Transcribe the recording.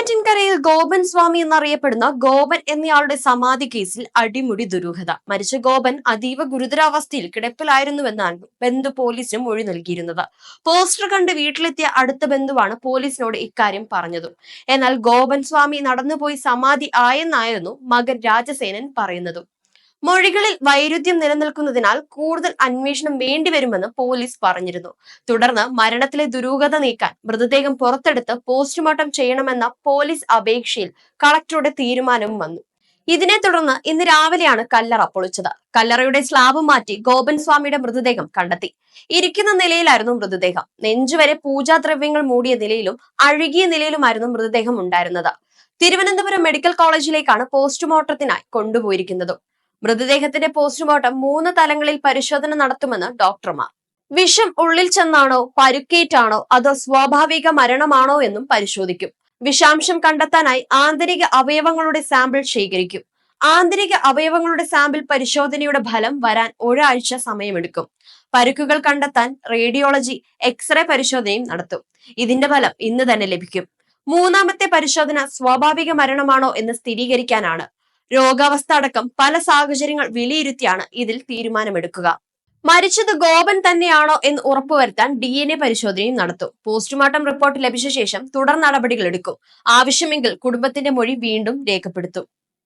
നെയ്യാറ്റിൻകരയിൽ ഗോപൻ സ്വാമി എന്നറിയപ്പെടുന്ന ഗോപൻ എന്നയാളുടെ സമാധി കേസിൽ അടിമുടി ദുരൂഹത. മരിച്ച ഗോപൻ അതീവ ഗുരുതരാവസ്ഥയിൽ കിടപ്പിലായിരുന്നുവെന്നാണ് ബന്ധു പോലീസിന് മൊഴി നൽകിയിരുന്നത്. പോസ്റ്റർ കണ്ട് വീട്ടിലെത്തിയ അടുത്ത ബന്ധുവാണ് പോലീസിനോട് ഇക്കാര്യം പറഞ്ഞതും. എന്നാൽ ഗോപൻ സ്വാമി നടന്നുപോയി സമാധി ആയെന്നായിരുന്നു മകൻ രാജസേനൻ പറയുന്നതും. മൊഴികളിൽ വൈരുദ്ധ്യം നിലനിൽക്കുന്നതിനാൽ കൂടുതൽ അന്വേഷണം വേണ്ടിവരുമെന്ന് പോലീസ് പറഞ്ഞിരുന്നു. തുടർന്ന് മരണത്തിലെ ദുരൂഹത നീക്കാൻ മൃതദേഹം പുറത്തെടുത്ത് പോസ്റ്റ്മോർട്ടം ചെയ്യണമെന്ന പോലീസ് അപേക്ഷയിൽ കളക്ടറുടെ തീരുമാനവും വന്നു. ഇതിനെ തുടർന്ന് ഇന്ന് രാവിലെയാണ് കല്ലറ പൊളിച്ചത്. കല്ലറയുടെ സ്ലാബ് മാറ്റി ഗോപൻ സ്വാമിയുടെ മൃതദേഹം കണ്ടെത്തി. ഇരിക്കുന്ന നിലയിലായിരുന്നു മൃതദേഹം. നെഞ്ചുവരെ പൂജാദ്രവ്യങ്ങൾ മൂടിയ നിലയിലും അഴുകിയ നിലയിലുമായിരുന്നു മൃതദേഹം ഉണ്ടായിരുന്നത്. തിരുവനന്തപുരം മെഡിക്കൽ കോളേജിലേക്കാണ് പോസ്റ്റ്മോർട്ടത്തിനായി കൊണ്ടുപോയിരിക്കുന്നത്. മൃതദേഹത്തിന്റെ പോസ്റ്റ്മോർട്ടം 3 തലങ്ങളിൽ പരിശോധന നടത്തുമെന്ന് ഡോക്ടർമാർ. വിഷം ഉള്ളിൽ ചെന്നാണോ, പരുക്കേറ്റാണോ, അതോ സ്വാഭാവിക മരണമാണോ എന്നും പരിശോധിക്കും. വിഷാംശം കണ്ടെത്താനായി ആന്തരിക അവയവങ്ങളുടെ സാമ്പിൾ ശേഖരിക്കും. ആന്തരിക അവയവങ്ങളുടെ സാമ്പിൾ പരിശോധനയുടെ ഫലം വരാൻ ഒരാഴ്ച സമയമെടുക്കും. പരുക്കുകൾ കണ്ടെത്താൻ റേഡിയോളജി, എക്സ്റേ പരിശോധനയും നടത്തും. ഇതിന്റെ ഫലം ഇന്ന് തന്നെ ലഭിക്കും. 3ാമത്തെ പരിശോധന സ്വാഭാവിക മരണമാണോ എന്ന് സ്ഥിരീകരിക്കാനാണ്. രോഗാവസ്ഥ അടക്കം പല സാഹചര്യങ്ങൾ വിലയിരുത്തിയാണ് ഇതിൽ തീരുമാനമെടുക്കുക. മരിച്ചത് ഗോപൻ തന്നെയാണോ എന്ന് ഉറപ്പുവരുത്താൻ DNA പരിശോധനയും നടത്തും. പോസ്റ്റ്മോർട്ടം റിപ്പോർട്ട് ലഭിച്ച ശേഷം തുടർ നടപടികൾ എടുക്കും. ആവശ്യമെങ്കിൽ കുടുംബത്തിന്റെ മൊഴി വീണ്ടും രേഖപ്പെടുത്തും.